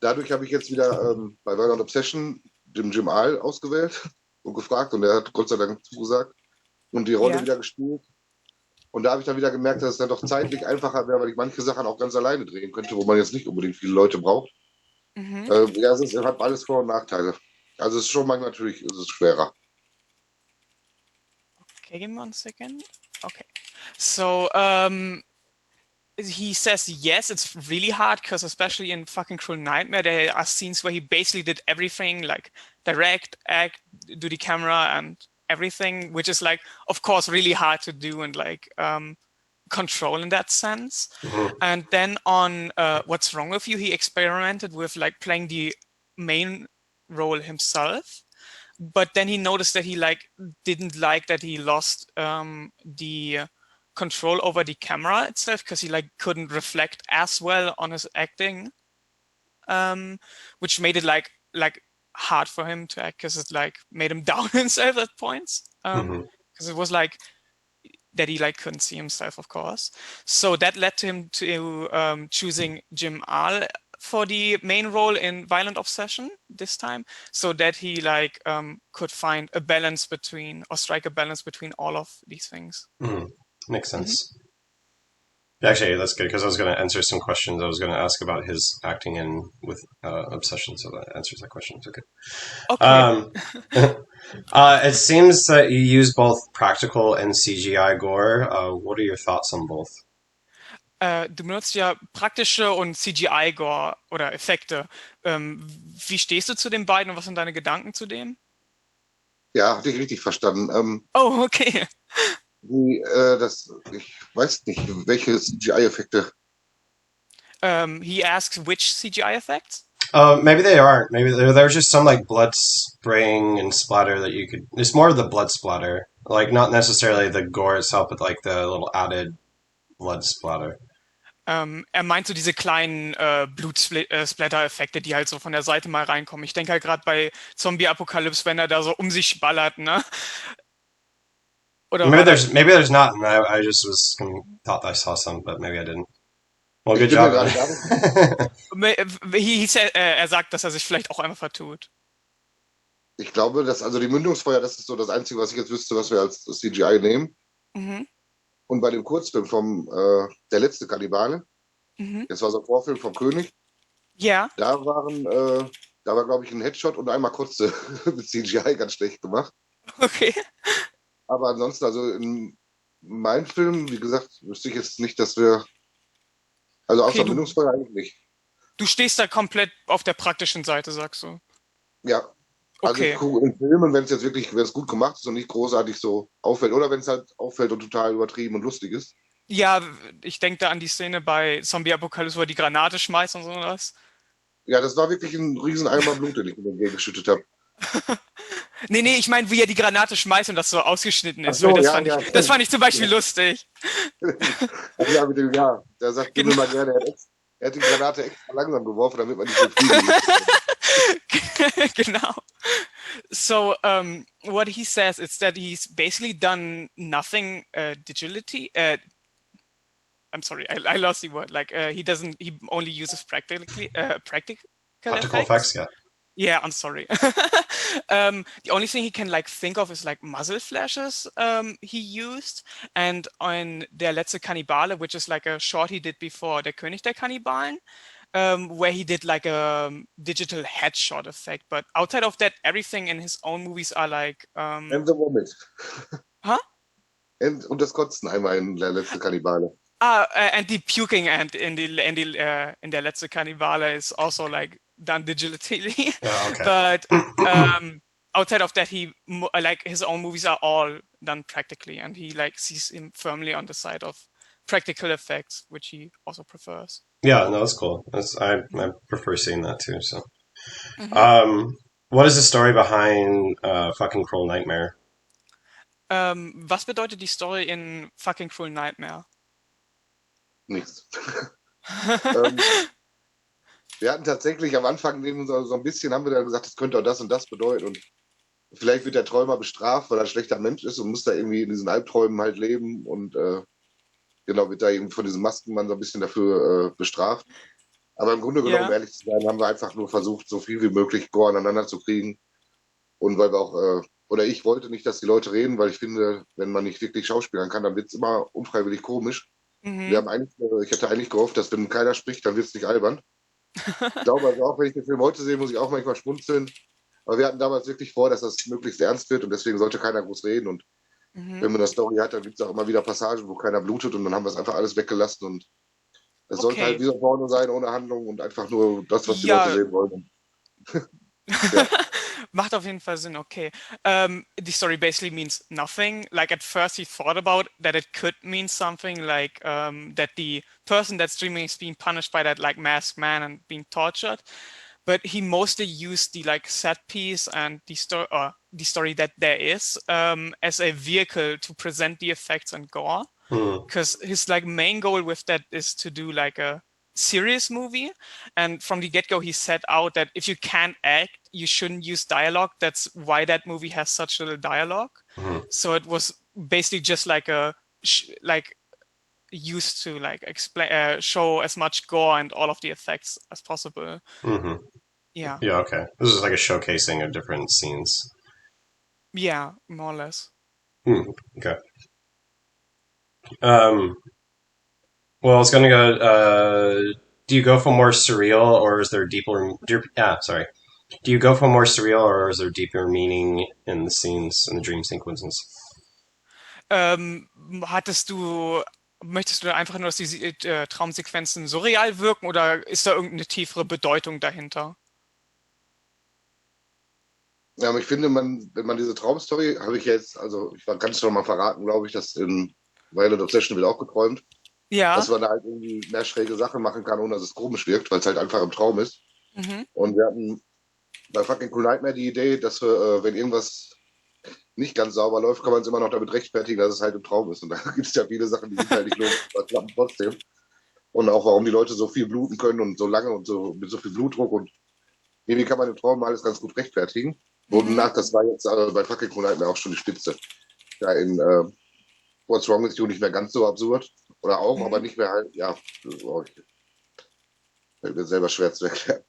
Dadurch habe ich jetzt wieder bei Violent Obsession den Jim Ahl ausgewählt und gefragt und er hat Gott sei Dank zugesagt und die Rolle ja. wieder gespielt. Und da habe ich dann wieder gemerkt, dass es dann doch zeitlich einfacher wäre, weil ich manche Sachen auch ganz alleine drehen könnte, wo man jetzt nicht unbedingt viele Leute braucht. Mhm. Ja, es hat alles Vor- und Nachteile. Also es ist schon manchmal natürlich, es ist schwerer. Okay, give me 1 second. Okay. So, he says yes, it's really hard because especially in fucking Cruel Nightmare, there are scenes where he basically did everything, like direct, act, do the camera and everything, which is like, of course, really hard to do and like control in that sense. Mhm. And then on What's Wrong with You, he experimented with like playing the main role himself. But then he noticed that he like didn't like that he lost the control over the camera itself because he like couldn't reflect as well on his acting, which made it like hard for him to act because it like made him down himself at points. Mhm. Because it was like that he like couldn't see himself, of course. So that led to him to choosing Jim Ahl for the main role in Violent Obsession this time, so that he like could find a balance between or strike a balance between all of these things. Mhm. Makes Mhm. sense. Actually, that's good because I was going to answer some questions. I was going to ask about his acting in with Obsession, so that answers that question. It's okay. Okay. It seems that you use both practical and CGI gore. What are your thoughts on both? Du benutzt ja praktische und CGI-Gore oder Effekte. Wie stehst du zu den beiden und was sind deine Gedanken zu dem? Ja, hatte ich richtig verstanden. Oh, okay. Ich weiß nicht, welche CGI-Effekte. He asks which CGI effects? Maybe they aren't. Maybe there's just some like blood spraying and splatter that you could. It's more of the blood splatter, like not necessarily the gore itself, but like the little added blood splatter. Er meint so diese kleinen Blutsplatter-Effekte, die halt so von der Seite mal reinkommen. Ich denke halt gerade bei Zombie-Apokalypse, wenn er da so um sich ballert, ne? Oder war das? Maybe there's not, and I just was thought I saw some, but maybe I didn't. Well, Ich good bin mir job. gerade gar nicht. Er sagt, dass er sich vielleicht auch einfach vertut. Ich glaube, dass also die Mündungsfeuer, das ist so das Einzige, was ich jetzt wüsste, was wir als CGI nehmen. Mhm. Und bei dem Kurzfilm vom Der letzte Kannibale, Mhm. das war so ein Vorfilm vom König, Ja, da war, glaube ich, ein Headshot und einmal kurze mit CGI ganz schlecht gemacht. okay. Aber ansonsten, also in meinem Film, wie gesagt, wüsste ich jetzt nicht, dass wir, also Okay, außer Mündungsfeuer eigentlich nicht. du stehst da komplett auf der praktischen Seite, sagst du. Ja, also ich Okay. gucke in Filmen, wenn es jetzt wirklich, wenn es gut gemacht ist und nicht großartig so auffällt, oder wenn es halt auffällt und total übertrieben und lustig ist. Ja, ich denke da an die Szene bei Zombie Apocalypse, wo er die Granate schmeißt und so was. Ja, das war wirklich ein riesen Eimer Blut, den ich in den Gegend geschüttet habe. Nee, ich meine, wie er die Granate schmeißt und das so ausgeschnitten Ach ist, weil so, ja, ja. das fand ich zum Beispiel Ja, lustig. ach ja, mit dem, ja, der sagt, gib mir Genau. mal gerne, er hat die Granate extra langsam geworfen, damit man nicht so fliegen muss. Genau. So, what he says is that he's basically done nothing digitally. I'm sorry, I lost the word. Like he only uses practical Practical effects. effects, yeah. Yeah, I'm sorry. The only thing he can like think of is like muzzle flashes he used, and on Der letzte Kannibale, which is like a short he did before Der König der Kannibalen, where he did like a digital headshot effect. But outside of that, everything in his own movies are like And the Vomit. huh? Und das Kotzen einmal in Der letzte Kannibale. And the puking and in Der letzte Kannibale is also like done digitally. Yeah, okay. But outside of that, he like his own movies are all done practically, and he like sees him firmly on the side of practical effects, which he also prefers. Yeah, no, that's cool. I prefer seeing that too. So, Mhm. what is the story behind fucking Cruel Nightmare? Was bedeutet die Story in Fucking Cruel Nightmare? Nichts. Wir hatten tatsächlich am Anfang so ein bisschen, haben wir dann gesagt, das könnte auch das und das bedeuten. Und vielleicht wird der Träumer bestraft, weil er ein schlechter Mensch ist und muss da irgendwie in diesen Albträumen halt leben. Und genau, wird da eben von diesem Maskenmann so ein bisschen dafür bestraft. Aber im Grunde genommen, um Ja. ehrlich zu sein, haben wir einfach nur versucht, so viel wie möglich Gore aneinander zu kriegen. Und weil wir auch, oder ich wollte nicht, dass die Leute reden, weil ich finde, wenn man nicht wirklich schauspielern kann, dann wird es immer unfreiwillig komisch. Mhm. Wir haben eigentlich, ich hatte eigentlich gehofft, dass wenn keiner spricht, dann wird es nicht albern. Ich glaube also auch, wenn ich den Film heute sehe, muss ich auch manchmal schmunzeln. Aber wir hatten damals wirklich vor, dass das möglichst ernst wird und deswegen sollte keiner groß reden. Und Mhm. wenn man eine Story hat, dann gibt es auch immer wieder Passagen, wo keiner blutet und dann haben wir es einfach alles weggelassen. Und es sollte halt Okay. wie so ein Porno sein, ohne Handlung und einfach nur das, was die Ja. Leute sehen wollen. Ja. Macht auf jeden Fall Sinn, okay. The story basically means nothing. Like at first he thought about that it could mean something, like that the person that's dreaming is being punished by that like masked man and being tortured. But he mostly used the like set piece and the story that there is as a vehicle to present the effects and gore. Because his like main goal with that is to do like a serious movie, and from the get-go he set out that if you can't act, you shouldn't use dialogue. That's why that movie has such little dialogue. So it was basically just like a like used to like explain show as much gore and all of the effects as possible. Mm-hmm. Yeah, Okay. This is like a showcasing of different scenes. yeah, more or less. Okay. Well, I was gonna go. Do you go for more surreal, or is there deeper? Sorry. Do you go for more surreal, or is there deeper meaning in the scenes, in the dream sequences? Möchtest du einfach nur, dass die Traumsequenzen surreal wirken, oder ist da irgendeine tiefere Bedeutung dahinter? Ja, aber ich finde, wenn man diese Traumstory, habe ich jetzt, also ich kann es schon mal verraten, glaube ich, dass in Violet Obsession wird auch geträumt, Ja. dass man da halt irgendwie mehr schräge Sachen machen kann, ohne dass es komisch wirkt, weil es halt einfach im Traum ist. Mhm. Und wir hatten bei Fucking Cool Nightmare die Idee, dass wir, wenn irgendwas nicht ganz sauber läuft, kann man es immer noch damit rechtfertigen, dass es halt im Traum ist. Und da gibt es ja viele Sachen, die sind halt nicht logisch, aber klappen trotzdem. Und auch, warum die Leute so viel bluten können und so lange und so mit so viel Blutdruck. Und irgendwie kann man im Traum alles ganz gut rechtfertigen. Wonach, das war jetzt bei Fucking Cool Nightmare auch schon die Spitze. Ja, in What's Wrong With You nicht mehr ganz so absurd. Oder auch, aber nicht mehr halt, ja, fällt mir selber schwer zu erklären.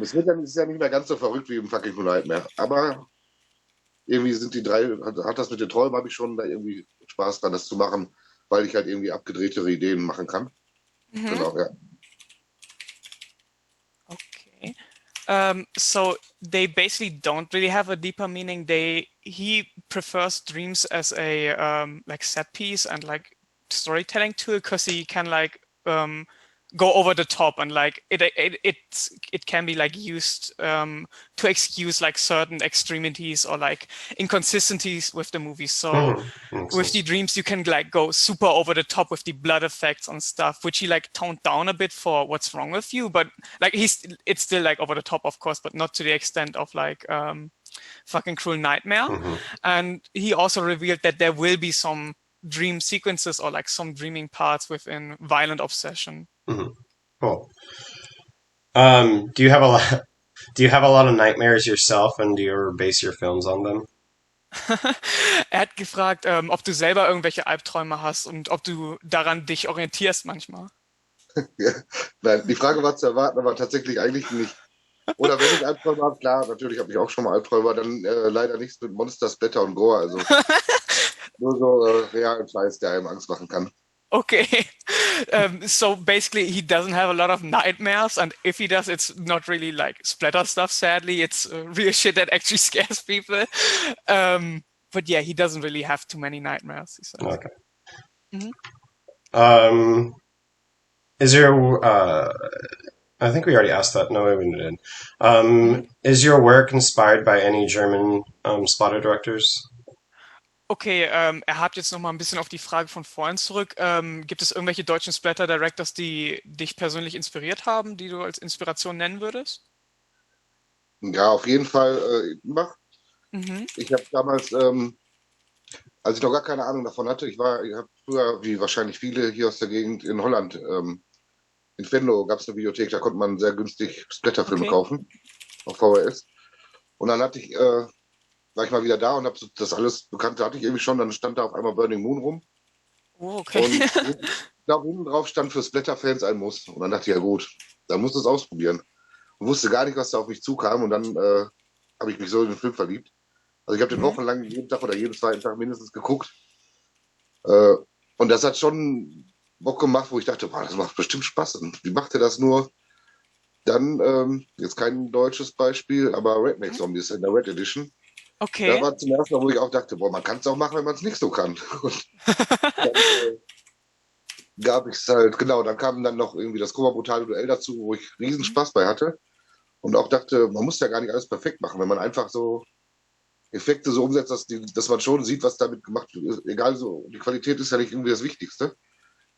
Es ist ja nicht mehr ganz so verrückt wie im fucking Nightmare. Aber irgendwie sind die drei, hat das mit den Träumen, habe ich schon da irgendwie Spaß dran, das zu machen, weil ich halt irgendwie abgedrehtere Ideen machen kann. Mhm. Genau, ja. Okay. So they basically don't really have a deeper meaning. He prefers dreams as a like set piece and like storytelling tool because he can like go over the top and like it can be like used to excuse like certain extremities or like inconsistencies with the movie. So Makes with the sense. dreams you can like go super over the top with the blood effects and stuff, which he like toned down a bit for What's Wrong with You, but like it's still like over the top, of course, but not to the extent of like fucking Cruel Nightmare. And he also revealed that there will be some dream sequences or like some dreaming parts within Violent Obsession. Cool. Do you have a lot? Do you have a lot of nightmares yourself, and do you ever base your films on them? Er hat gefragt, ob du selber irgendwelche Albträume hast und ob du daran dich orientierst manchmal. Ja. Nein, die Frage war zu erwarten, aber tatsächlich eigentlich nicht. Oder wenn ich Albträume habe, klar, natürlich habe ich auch schon mal Albträume, aber dann leider nichts mit Monster, Splatter und Gore. Also nur so realen Scheiß, der einem Angst machen kann. Okay. So basically, he doesn't have a lot of nightmares, and if he does, it's not really like splatter stuff, sadly. It's real shit that actually scares people. But yeah, he doesn't really have too many nightmares, he says. Okay. Mhm. Is your I think we already asked that. No, we didn't. Is your work inspired by any German splatter directors? Okay, er hat jetzt noch mal ein bisschen auf die Frage von vorhin zurück. Gibt es irgendwelche deutschen Splatter-Directors, die dich persönlich inspiriert haben, die du als Inspiration nennen würdest? Ja, auf jeden Fall Ittenbach. Mhm. Ich habe damals, als ich noch gar keine Ahnung davon hatte, ich habe früher, wie wahrscheinlich viele hier aus der Gegend in Holland, in Venlo gab es eine Videothek, da konnte man sehr günstig Splatterfilme Okay. kaufen, auf VHS. Und dann war ich mal wieder da und habe so das alles Bekannte hatte ich irgendwie schon, dann stand da auf einmal Burning Moon rum. Oh, okay. Und ich glaube, hinten drauf stand für Splatter-Fans ein Muss. Und dann dachte ich, ja gut, dann musst du es ausprobieren. Und wusste gar nicht, was da auf mich zukam. Und dann habe ich mich so in den Film verliebt. Also ich habe den Mhm. wochenlang jeden Tag oder jeden zweiten Tag mindestens geguckt. Äh, und das hat schon Bock gemacht, wo ich dachte, boah, das macht bestimmt Spaß. Und wie macht er das nur? Dann, jetzt kein deutsches Beispiel, aber Redneck Zombies in der Red Edition. Da Okay. war zum ersten Mal, wo ich auch dachte, boah, man kann es auch machen, wenn man es nicht so kann. Und dann gab ich es halt, genau, dann kam dann noch irgendwie das Koma brutale Duell dazu, wo ich riesen Mhm. Spaß bei hatte. Und auch dachte, man muss ja gar nicht alles perfekt machen, wenn man einfach so Effekte so umsetzt, dass man schon sieht, was damit gemacht wird. Egal so, die Qualität ist ja nicht irgendwie das Wichtigste.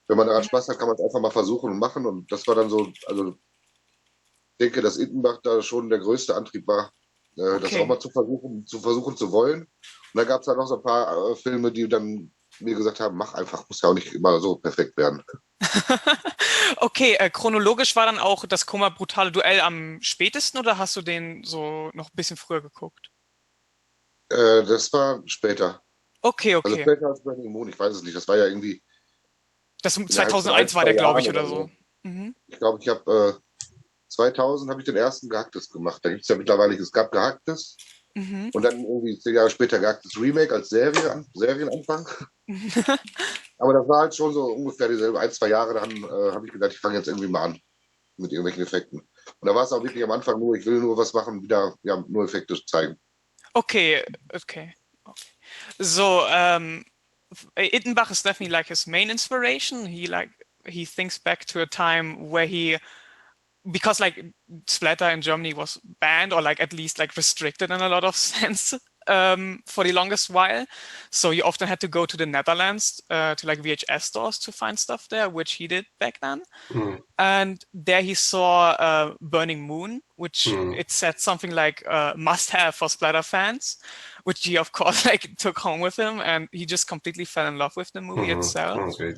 Wenn man daran Spaß hat, kann man es einfach mal versuchen und machen. Und das war dann so, also ich denke, dass Ittenbach da schon der größte Antrieb war, das auch Okay. mal zu versuchen zu wollen. Und dann gab es halt noch so ein paar Filme, die dann mir gesagt haben, mach einfach, muss ja auch nicht immer so perfekt werden. Okay, chronologisch war dann auch das Koma brutale Duell am spätesten oder hast du den so noch ein bisschen früher geguckt? Das war später. Okay, Also okay. später als Burning Moon, ich weiß es nicht. Das war ja irgendwie Das innerhalb von ein, 2001 war zwei der, glaube Jahren ich, oder oder so. so. Mhm. Ich glaube, ich habe 2000 habe ich den ersten Gehacktes gemacht. Da gibt es ja mittlerweile, es gab Gehacktes Mhm. und dann irgendwie 10 Jahre später Gehacktes Remake als Serienanfang. Aber das war halt schon so ungefähr dieselbe, ein, 2 Jahre. Dann habe ich gedacht, ich fange jetzt irgendwie mal an mit irgendwelchen Effekten. Und da war es auch wirklich am Anfang nur, ich will nur was machen, wieder ja, nur Effekte zeigen. Okay, okay. So, Ittenbach is definitely like his main inspiration. He thinks back to a time where because like splatter in Germany was banned or like at least like restricted in a lot of sense for the longest while. So you often had to go to the Netherlands to like VHS stores to find stuff there, which he did back then. And there he saw Burning Moon, which it said something like must have for splatter fans, which he of course like took home with him, and he just completely fell in love with the movie itself. That's great.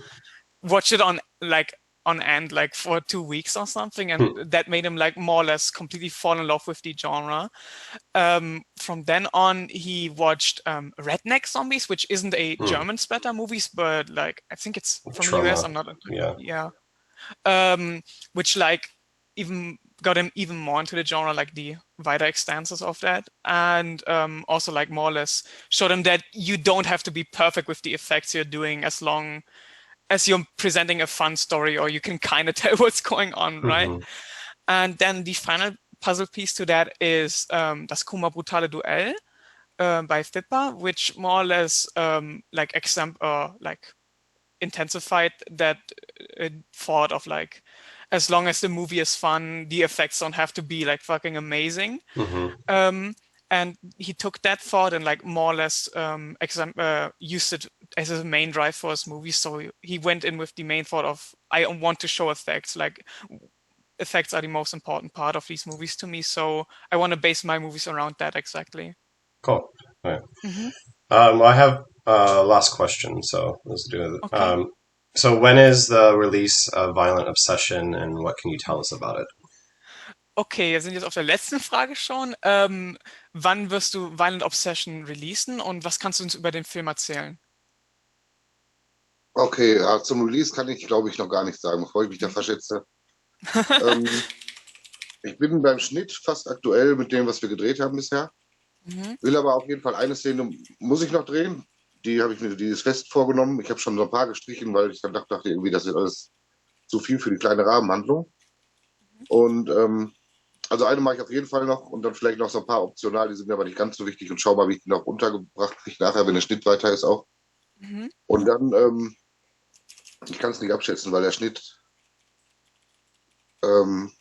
Watched it on like on end, like for 2 weeks or something, and Hmm. that made him like more or less completely fall in love with the genre. From then on, he watched Redneck Zombies, which isn't a Hmm. German splatter movies, but like I think it's from the US. Trauma. I'm not, Yeah. yeah. Which like even got him even more into the genre, like the wider extensions of that, and also like more or less showed him that you don't have to be perfect with the effects you're doing as long as you're presenting a fun story, or you can kind of tell what's going on, right? Hmm. And then the final puzzle piece to that is das Kuma Brutale Duell by Fippa, which more or less like intensified that thought of like, as long as the movie is fun, the effects don't have to be like fucking amazing. Hmm. And he took that thought and like more or less used it as a main drive for his movie. So he went in with the main thought of, I want to show effects. Like effects are the most important part of these movies to me. So I want to base my movies around that exactly. Cool. All right. Hmm. I have last question, so let's do it. Okay. So when is the release of Violent Obsession, and what can you tell us about it? Okay, wir sind jetzt auf der letzten Frage schon. Wann wirst du Violent Obsession releasen und was kannst du uns über den Film erzählen? Okay, zum Release kann ich, glaube ich, noch gar nichts sagen, bevor ich mich da verschätze. Ähm, Ich bin beim Schnitt fast aktuell mit dem, was wir gedreht haben bisher. Mhm. Will aber auf jeden Fall eine Szene muss ich noch drehen. Die habe ich mir, die ist fest vorgenommen. Ich habe schon so ein paar gestrichen, weil ich dann dachte irgendwie, das ist alles zu viel für die kleine Rahmenhandlung. Und also eine mache ich auf jeden Fall noch und dann vielleicht noch so ein paar optional, die sind mir aber nicht ganz so wichtig und schau mal, wie ich die noch untergebracht kriege nachher, wenn der Schnitt weiter ist auch. Mhm. Und dann, ich kann es nicht abschätzen, weil der Schnitt, ähm,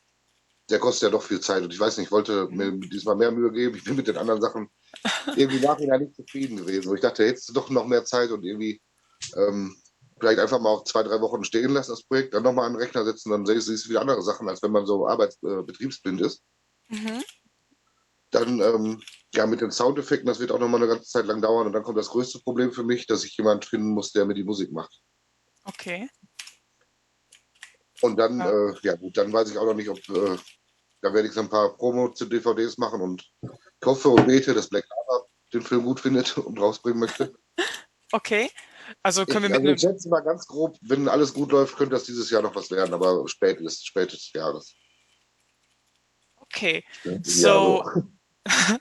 der kostet ja doch viel Zeit. Und ich weiß nicht, ich wollte mir diesmal mehr Mühe geben. Ich bin mit den anderen Sachen irgendwie nachher nicht zufrieden gewesen. Und ich dachte, hättest du doch noch mehr Zeit und irgendwie ähm, vielleicht einfach mal auch 2, 3 Wochen stehen lassen, das Projekt, dann nochmal an den Rechner setzen, dann siehst du wieder andere Sachen, als wenn man so betriebsblind ist. Mhm. Dann, ja, mit den Soundeffekten, das wird auch nochmal eine ganze Zeit lang dauern. Und dann kommt das größte Problem für mich, dass ich jemanden finden muss, der mir die Musik macht. Okay. Und dann, Ja. ja gut, dann weiß ich auch noch nicht, ob, da werde ich so ein paar Promo zu DVDs machen und ich hoffe und bete, dass Black Lava den Film gut findet und rausbringen möchte. Okay. Also können wir mit Also ich einem. schätze mal ganz grob, wenn alles gut läuft, könnte das dieses Jahr noch was werden, aber spät des Jahres. Okay. Ja, so. So,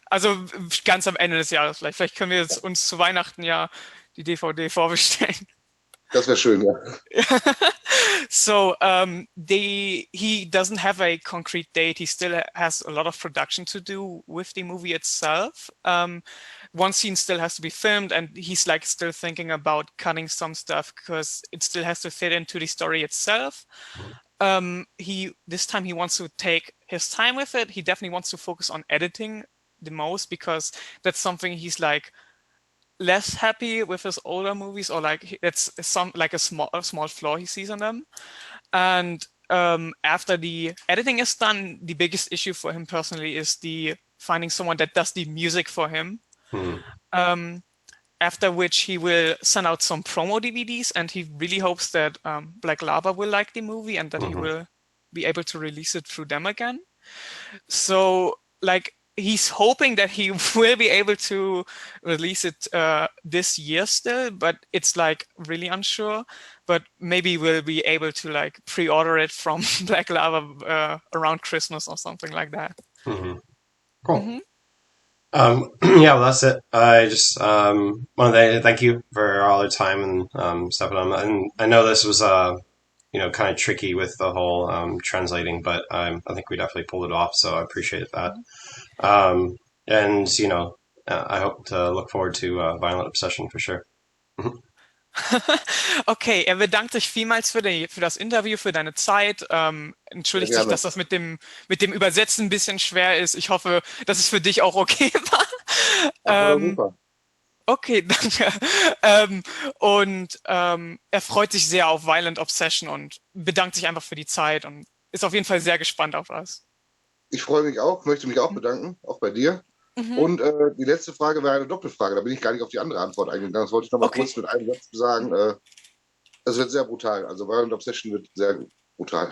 also ganz am Ende des Jahres vielleicht. Vielleicht können wir jetzt uns zu Weihnachten ja die DVD vorbestellen. Das wäre schön, ja. So he doesn't have a concrete date. He still has a lot of production to do with the movie itself. One scene still has to be filmed, and he's like still thinking about cutting some stuff because it still has to fit into the story itself. This time he wants to take his time with it. He definitely wants to focus on editing the most because that's something he's like less happy with his older movies, or like that's some like a small flaw he sees in them. And after the editing is done, the biggest issue for him personally is the finding someone that does the music for him. Hmm. After which he will send out some promo DVDs, and he really hopes that Black Lava will like the movie and that he will be able to release it through them again. So like he's hoping that he will be able to release it this year still, but it's like really unsure. But maybe we'll be able to like pre-order it from Black Lava around Christmas or something like that. Hmm. Cool. Mhm. Yeah, well, that's it. I just want to thank you for all your time and stepping on. And I know this was kind of tricky with the whole translating, but I think we definitely pulled it off. So I appreciate that. And I hope to look forward to Violent Obsession for sure. Okay, er bedankt sich vielmals für das Interview, für deine Zeit. Entschuldigt sich, Gerne. dass das mit dem Übersetzen ein bisschen schwer ist. Ich hoffe, dass es für dich auch okay war. War super. Okay, danke. Er freut sich sehr auf Violent Obsession und bedankt sich einfach für die Zeit und ist auf jeden Fall sehr gespannt auf was. Ich freue mich auch, möchte mich auch bedanken, auch bei dir. Mhm. Und die letzte Frage wäre eine Doppelfrage, da bin ich gar nicht auf die andere Antwort eingegangen. Das wollte ich noch mal Okay. kurz mit einem Satz sagen. Es wird sehr brutal. Also Violent Obsession wird sehr brutal.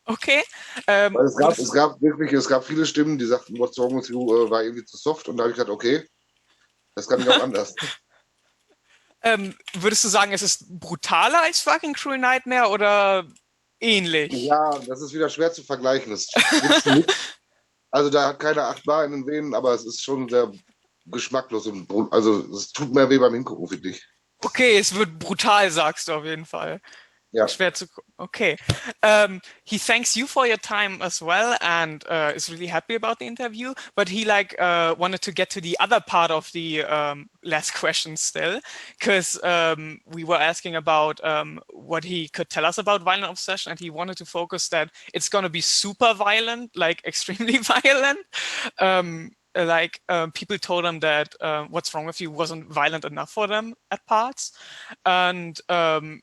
Okay. Weil es Würdest du, es gab viele Stimmen, die sagten, What's Wrong With You war irgendwie zu soft. Und da habe ich gedacht, okay, das kann ich auch anders. würdest du sagen, es ist brutaler als fucking Cruel Nightmare oder ähnlich? Ja, das ist wieder schwer zu vergleichen. Das spritzt nicht. Also da hat keiner 8 Bar in den Venen, aber es ist schon sehr geschmacklos und also es tut mehr weh beim Hingucken, finde ich. Okay, es wird brutal, sagst du auf jeden Fall. Ja. Schwer zu. Okay. He thanks you for your time as well, and is really happy about the interview. But he wanted to get to the other part of the last question still, because we were asking about what he could tell us about violent obsession, and he wanted to focus that it's going to be super violent, like extremely violent. People told him that What's Wrong With You wasn't violent enough for them at parts, and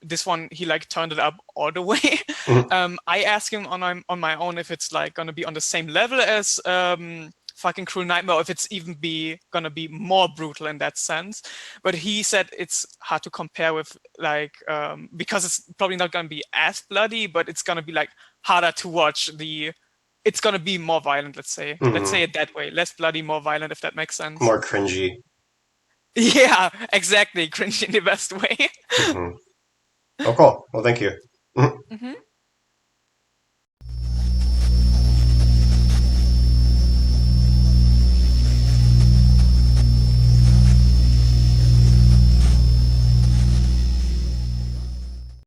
this one he turned it up all the way. Mhm. I asked him on my own if it's gonna be on the same level as fucking Cruel Nightmare, or if it's even gonna be more brutal in that sense. But he said it's hard to compare with because it's probably not gonna be as bloody, but it's gonna be harder to watch. It's gonna be more violent, let's say. Let's say Mhm. it that way. Less bloody, more violent, if that makes sense. More cringy. Yeah, exactly. Cringe in the best way. Hmm. Oh, cool. Well, thank you. Mhm. Mhm.